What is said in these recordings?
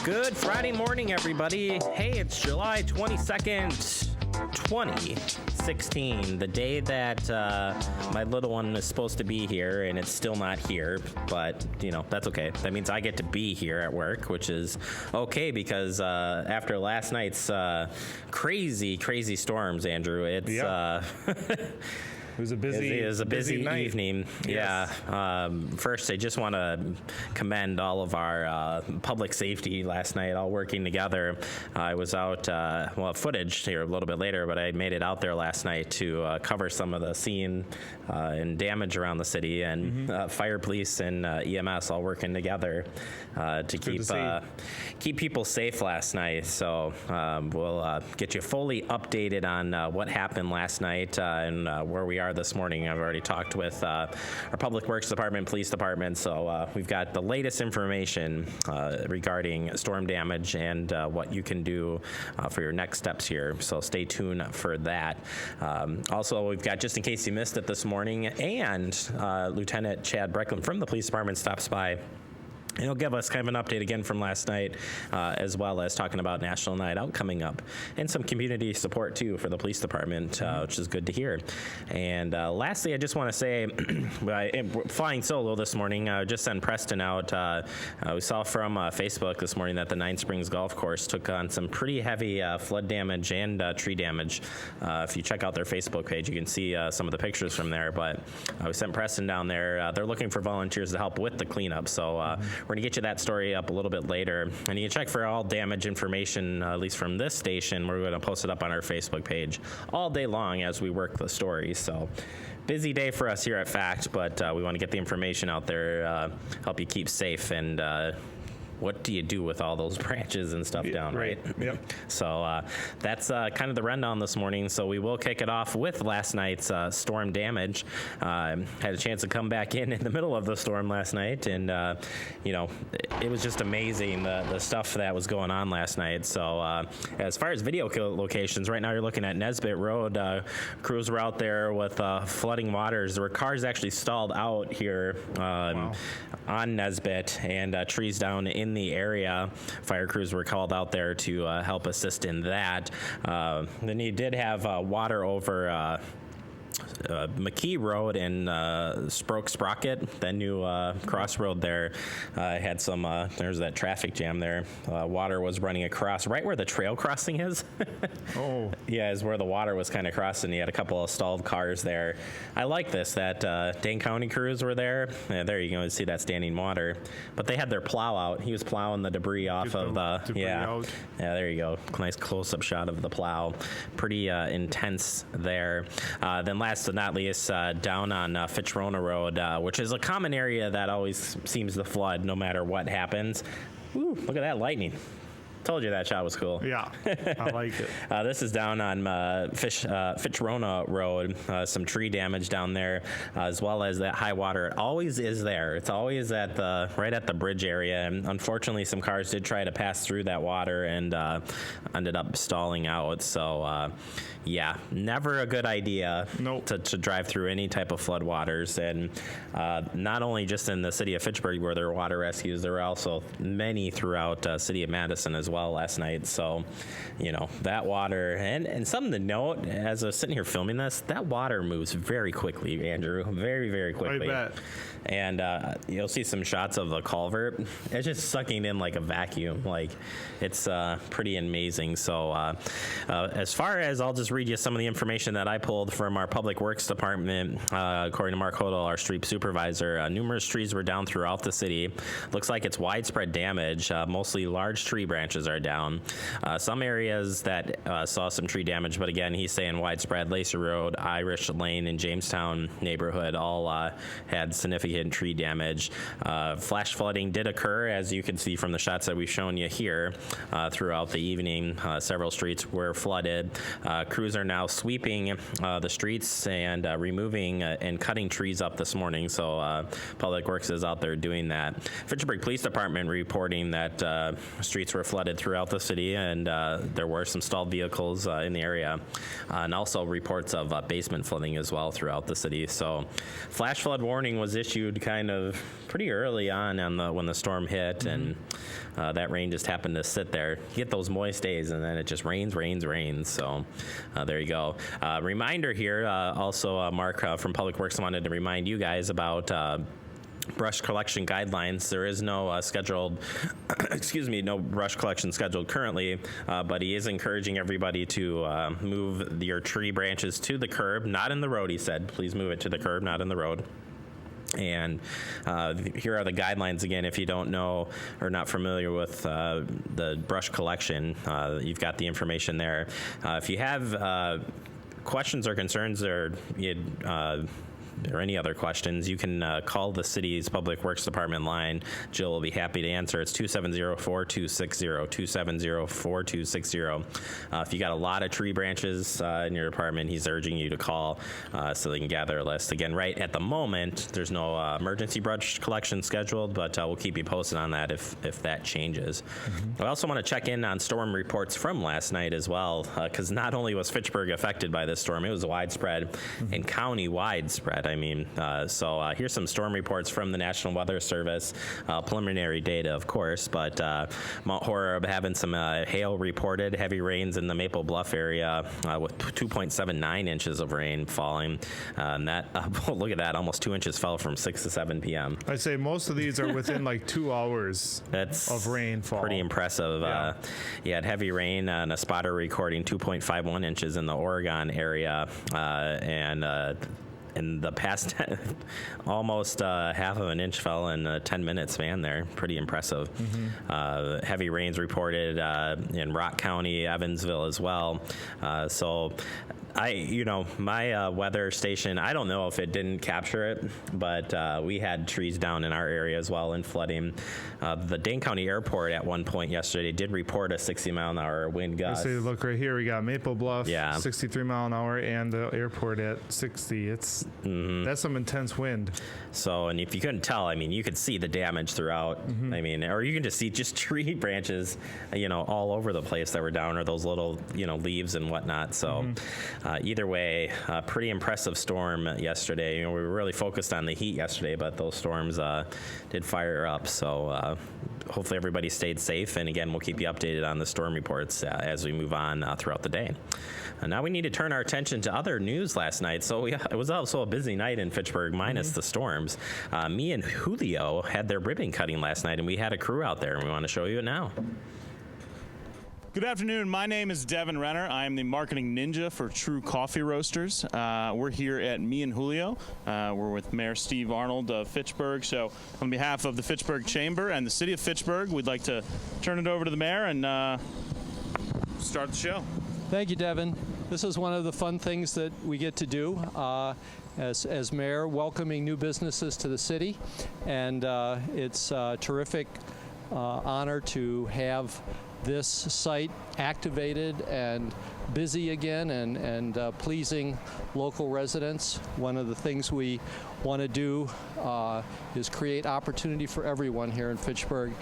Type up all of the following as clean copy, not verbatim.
Good Friday morning, everybody. Hey, it's July 22nd, 2016, the day that my little one is supposed to be here, and it's still not here, but, you know, that's okay. That means I get to be here at work, which is okay, because after last night's crazy storms, Andrew, it's... It was a busy night. Evening. Yes. Yeah. First, I just want to commend all of our public safety last night, all working together. I was out, footage here a little bit later, but I made it out there last night to cover some of the scene and damage around the city, and fire, police, and EMS all working together to keep people safe last night. So we'll get you fully updated on what happened last night and where we are this morning. I've already talked with our Public Works Department, Police Department, so we've got the latest information regarding storm damage and what you can do for your next steps here, so stay tuned for that. Also, we've got, just in case you missed it this morning, and Lieutenant Chad Brecklin from the Police Department stops by. And he'll give us kind of an update again from last night, as well as talking about National Night Out coming up, and some community support too for the police department, which is good to hear. And lastly, I just want to say, flying solo this morning, just sent Preston out. We saw from Facebook this morning that the Nine Springs Golf Course took on some pretty heavy flood damage and tree damage. If you check out their Facebook page, you can see some of the pictures from there. But we sent Preston down there. They're looking for volunteers to help with the cleanup. So we're going to get you that story up a little bit later. And you can check for all damage information, at least from this station. We're going to post it up on our Facebook page all day long as we work the stories. So busy day for us here at Fact, but we want to get the information out there, help you keep safe, and what do you do with all those branches and stuff down, right? Yep. So that's kind of the rundown this morning. So we will kick it off with last night's storm damage. Had a chance to come back in the middle of the storm last night, and it was just amazing the stuff that was going on last night. So as far as video locations, right now you're looking at Nesbitt Road. Crews were out there with flooding waters. There were cars actually stalled out here on Nesbitt, and trees down in the area. Fire crews were called out there to help assist in that. Then you did have water over McKee Road and Sprocket, that new crossroad there, had some, there's that traffic jam there. Water was running across right where the trail crossing is. Oh. Yeah, is where the water was kind of crossing. You had a couple of stalled cars there. I like this, that Dane County crews were there. There you go, see that standing water. But they had their plow out. He was plowing the debris off of the, yeah, there you go. Nice close-up shot of the plow. Pretty intense there. Then last but not least, down on Fitchburg Road, which is a common area that always seems to flood no matter what happens. Ooh, look at that lightning. Told you that shot was cool. Yeah, I like it. This is down on Fitchburg Road. Some tree damage down there, as well as that high water. It always is there. It's always right at the bridge area. And unfortunately, some cars did try to pass through that water and ended up stalling out. So, yeah, never a good idea to drive through any type of flood waters. And not only just in the city of Fitchburg where there were water rescues, there were also many throughout city of Madison as well last night. So, that water, and something to note, as I was sitting here filming this, that water moves very quickly, Andrew, very, very quickly. I bet. And you'll see some shots of the culvert. It's just sucking in like a vacuum. Like, it's pretty amazing. So as far as, I'll just read you some of the information that I pulled from our Public Works Department. According to Mark Hodel, our street supervisor, numerous trees were down throughout the city. Looks like it's widespread damage. Mostly large tree branches are down. Some areas that saw some tree damage, but again, he's saying widespread. Lacey Road, Irish Lane, and Jamestown neighborhood all had significant tree damage. Flash flooding did occur, as you can see from the shots that we've shown you here throughout the evening. Several streets were flooded. Crews are now sweeping the streets and removing and cutting trees up this morning. So Public Works is out there doing that. Fitchburg Police Department reporting that streets were flooded flooded throughout the city, and there were some stalled vehicles in the area, and also reports of basement flooding as well throughout the city. So flash flood warning was issued kind of pretty early on when the storm hit, and that rain just happened to sit there. You get those moist days, and then it just rains. So there you go. Reminder here, also Mark from Public Works wanted to remind you guys about brush collection guidelines. There is no scheduled, no brush collection scheduled currently, but he is encouraging everybody to move your tree branches to the curb, not in the road, he said. Please move it to the curb, not in the road. And here are the guidelines again. If you don't know or not familiar with the brush collection, you've got the information there. If you have questions or concerns or any other questions, you can call the city's Public Works Department line. Jill will be happy to answer. It's 270-4260, 270-4260. If you got a lot of tree branches in your department, he's urging you to call so they can gather a list. Again, right at the moment, there's no emergency brush collection scheduled, but we'll keep you posted on that if that changes. I also want to check in on storm reports from last night as well, because not only was Fitchburg affected by this storm, it was widespread and county-wide spread. I mean, so here's some storm reports from the National Weather Service, preliminary data, of course, but Mount Horeb having some hail reported, heavy rains in the Maple Bluff area with 2.79 inches of rain falling. And that, look at that, almost 2 inches fell from 6 to 7 p.m. I'd say most of these are within like 2 hours of rainfall. Pretty impressive. Yeah. You had heavy rain and a spotter recording 2.51 inches in the Oregon area, and in the past, almost half of an inch fell in a 10-minute span there. Pretty impressive. Heavy rains reported in Rock County, Evansville as well. So my weather station, I don't know if it didn't capture it, but we had trees down in our area as well and flooding. The Dane County Airport at one point yesterday did report a 60-mile-an-hour wind gust. So look right here, we got Maple Bluff, Yeah. 63 mile an hour, and the airport at 60. That's some intense wind. So, and if you couldn't tell, I mean, you could see the damage throughout. I mean, or you can just see just tree branches, all over the place that were down, or those little, leaves and whatnot. So, either way, pretty impressive storm yesterday. We were really focused on the heat yesterday, but those storms did fire up. So, hopefully everybody stayed safe. And again, we'll keep you updated on the storm reports as we move on throughout the day. Now we need to turn our attention to other news last night. So it was also a busy night in Fitchburg, minus the storms. Me and Julio had their ribbon cutting last night, and we had a crew out there, and we want to show you it now. Good afternoon. My name is Devin Renner. I am the marketing ninja for True Coffee Roasters. We're here at Me and Julio. We're with Mayor Steve Arnold of Fitchburg. So on behalf of the Fitchburg Chamber and the City of Fitchburg, we'd like to turn it over to the mayor and start the show. Thank you, Devin. This is one of the fun things that we get to do as mayor, welcoming new businesses to the city. And it's a terrific honor to have this site activated and busy again and pleasing local residents. One of the things we want to do is create opportunity for everyone here in Fitchburg.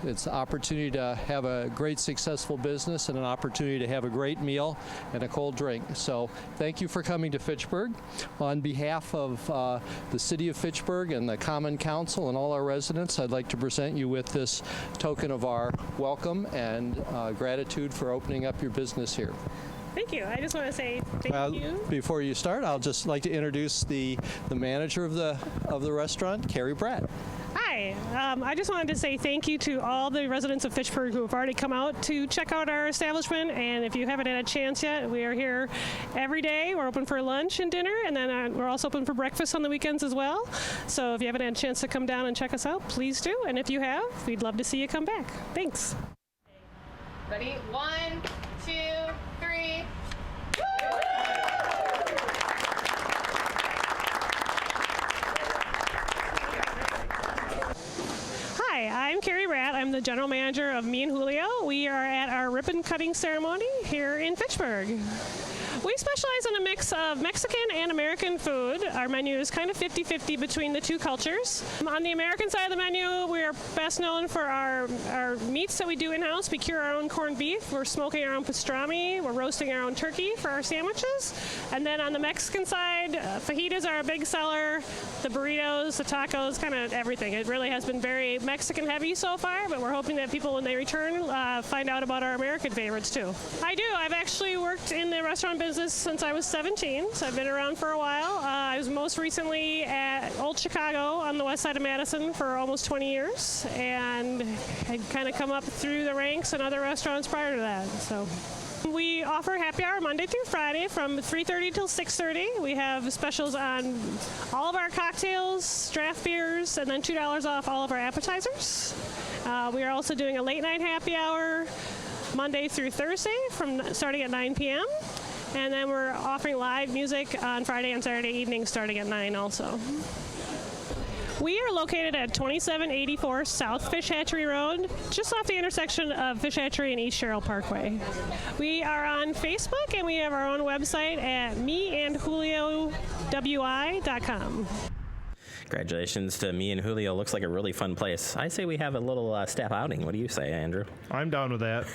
It's an opportunity to have a great successful business and an opportunity to have a great meal and a cold drink. So thank you for coming to Fitchburg. On behalf of the City of Fitchburg and the Common Council and all our residents, I'd like to present you with this token of our welcome and gratitude for opening up your business here. Thank you. I just want to say thank you. Before you start, I'll just like to introduce the manager of the restaurant, Carrie Pratt. Hi. I just wanted to say thank you to all the residents of Fitchburg who have already come out to check out our establishment. And if you haven't had a chance yet, we are here every day. We're open for lunch and dinner, and then we're also open for breakfast on the weekends as well. So if you haven't had a chance to come down and check us out, please do. And if you have, we'd love to see you come back. Thanks. Ready? 1, 2, 3. Hi, I'm Carrie Ratt. I'm the general manager of Me and Julio. We are at our ribbon cutting ceremony here in Fitchburg. We specialize in a mix of Mexican and American food. Our menu is kind of 50-50 between the two cultures. On the American side of the menu, we are best known for our meats that we do in-house. We cure our own corned beef. We're smoking our own pastrami. We're roasting our own turkey for our sandwiches. And then on the Mexican side, fajitas are a big seller. The burritos, the tacos, kind of everything. It really has been very Mexican heavy so far, but we're hoping that people, when they return, find out about our American favorites too. I do. I've actually worked in the restaurant business since I was 17, so I've been around for a while. I was most recently at Old Chicago on the west side of Madison for almost 20 years, and I'd kind of come up through the ranks in other restaurants prior to that. So we offer happy hour Monday through Friday from 3:30 till 6:30. We have specials on all of our cocktails, draft beers, and then $2 off all of our appetizers. We are also doing a late night happy hour Monday through Thursday starting at 9 p.m. And then we're offering live music on Friday and Saturday evenings starting at 9 also. We are located at 2784 South Fish Hatchery Road, just off the intersection of Fish Hatchery and East Sherrill Parkway. We are on Facebook, and we have our own website at meandjuliowi.com. Congratulations to Me and Julio. Looks like a really fun place. I say we have a little staff outing. What do you say, Andrew? I'm down with that.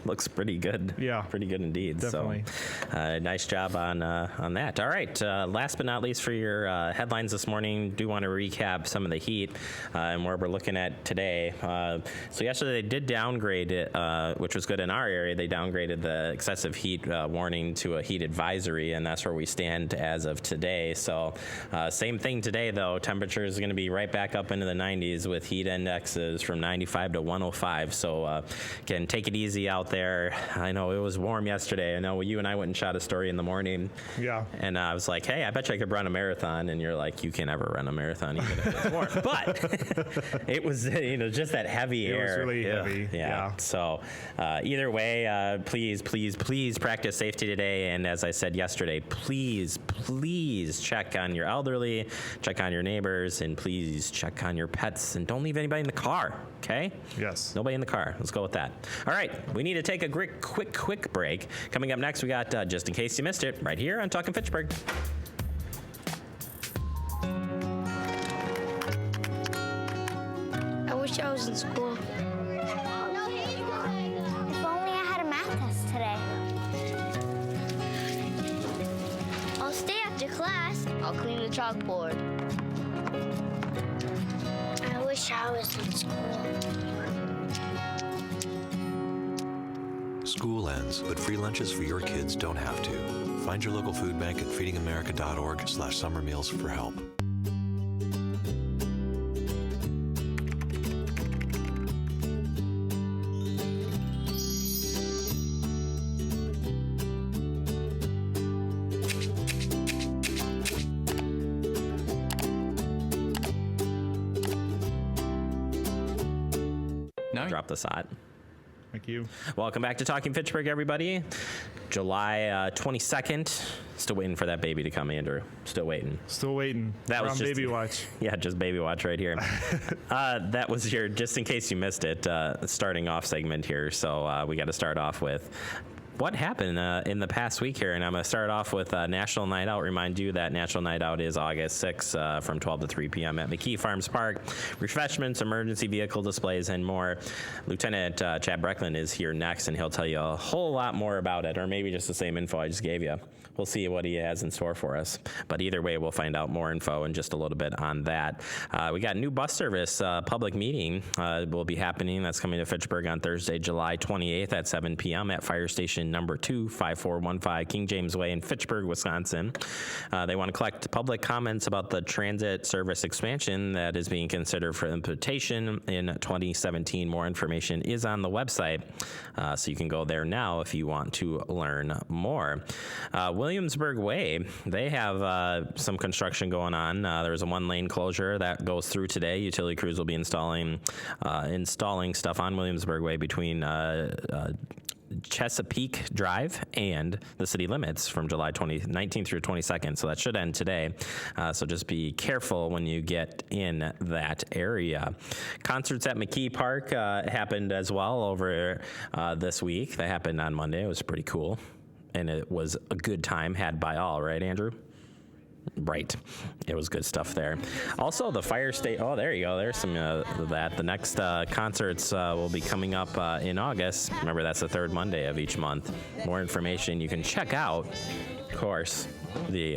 Looks pretty good. Yeah. Pretty good indeed. Definitely. So, nice job on that. All right. Last but not least for your headlines this morning, do want to recap some of the heat and where we're looking at today. So yesterday they did downgrade it, which was good in our area. They downgraded the excessive heat warning to a heat advisory, and that's where we stand as of today. So same thing today, though. Temperature is going to be right back up into the 90s with heat indexes from 95 to 105. So again, take it easy out there. I know it was warm yesterday. I know you and I went and shot a story in the morning. Yeah. And I was like, hey, I bet you I could run a marathon. And you're like, you can never run a marathon even if it's warm. But it was, just that heavy air. It was really heavy. Yeah. So either way, please practice safety today. And as I said yesterday, please check on your elderly, check on your neighbors, and please check on your pets, and don't leave anybody in the car, okay? Yes. Nobody in the car. Let's go with that. All right, we need to take a quick break. Coming up next, we got, just in case you missed it, right here on Talkin' Fitchburg. I wish I was in school. If only I had a math test today. I'll stay after class. I'll clean the chalkboard. I wish I was in school. School ends, but free lunches for your kids don't have to. Find your local food bank at feedingamerica.org/summer meals for help. Drop the sod. Thank you. Welcome back to Talking Fitchburg, everybody. July 22nd. Still waiting for that baby to come, Andrew. Still waiting. Still waiting. That was on just baby watch. Yeah, just baby watch right here. That was your, just in case you missed it, starting off segment here. So we got to start off with what happened in the past week here, and I'm going to start off with National Night Out. Remind you that National Night Out is August 6th from 12 to 3 p.m. at McKee Farms Park. Refreshments, emergency vehicle displays, and more. Lieutenant Chad Breckland is here next, and he'll tell you a whole lot more about it, or maybe just the same info I just gave you. We'll see what he has in store for us. But either way, we'll find out more info in just a little bit on that. We got new bus service public meeting will be happening. That's coming to Fitchburg on Thursday, July 28th at 7 p.m. at Fire Station number 2, 5415 King James Way in Fitchburg, Wisconsin. They want to collect public comments about the transit service expansion that is being considered for implementation in 2017. More information is on the website, so you can go there now if you want to learn more. Williamsburg Way, they have some construction going on. There's a one-lane closure that goes through today. Utility crews will be installing stuff on Williamsburg Way between Chesapeake Drive and the city limits from July 19th through 22nd. So that should end today. So just be careful when you get in that area. Concerts at McKee Park happened as well over this week. That happened on Monday. It was pretty cool. And it was a good time had by all, right, Andrew? Right. It was good stuff there. Also, the fire state. Oh, there you go. There's some of that. The next concerts will be coming up in August. Remember, that's the third Monday of each month. More information you can check out, of course, the,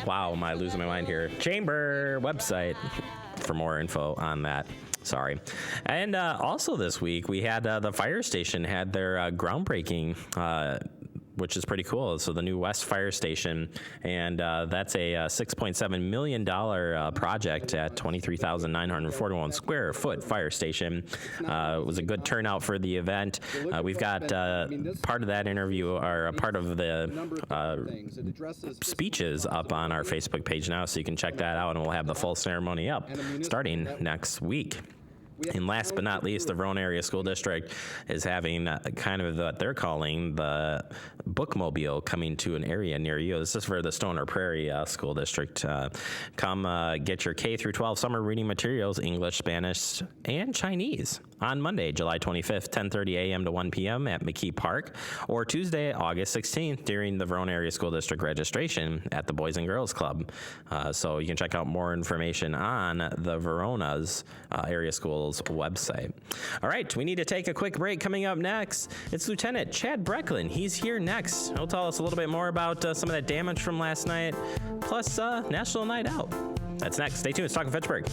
wow, am I losing my mind here? Chamber website for more info on that. Sorry. And also this week, we had the fire station had their groundbreaking, which is pretty cool. So the new West Fire Station, and that's a $6.7 million project at 23,941 square foot fire station. It was a good turnout for the event. We've got part of that interview, or a part of the speeches up on our Facebook page now, so you can check that out, and we'll have the full ceremony up starting next week. And last but not least, the Verona Area School District is having kind of what they're calling the bookmobile coming to an area near you. This is for the Stoner Prairie School District. Come get your K through 12 summer reading materials, English, Spanish, and Chinese on Monday, July 25th, 10:30 a.m. to 1 p.m. at McKee Park, or Tuesday, August 16th during the Verona Area School District registration at the Boys and Girls Club. So you can check out more information on the Verona's Area Schools website. All right, we need to take a quick break. Coming up next, it's Lieutenant Chad Brecklin. He's here next. He'll tell us a little bit more about some of that damage from last night, plus National Night Out. That's next. Stay tuned. It's Talking Fitchburg.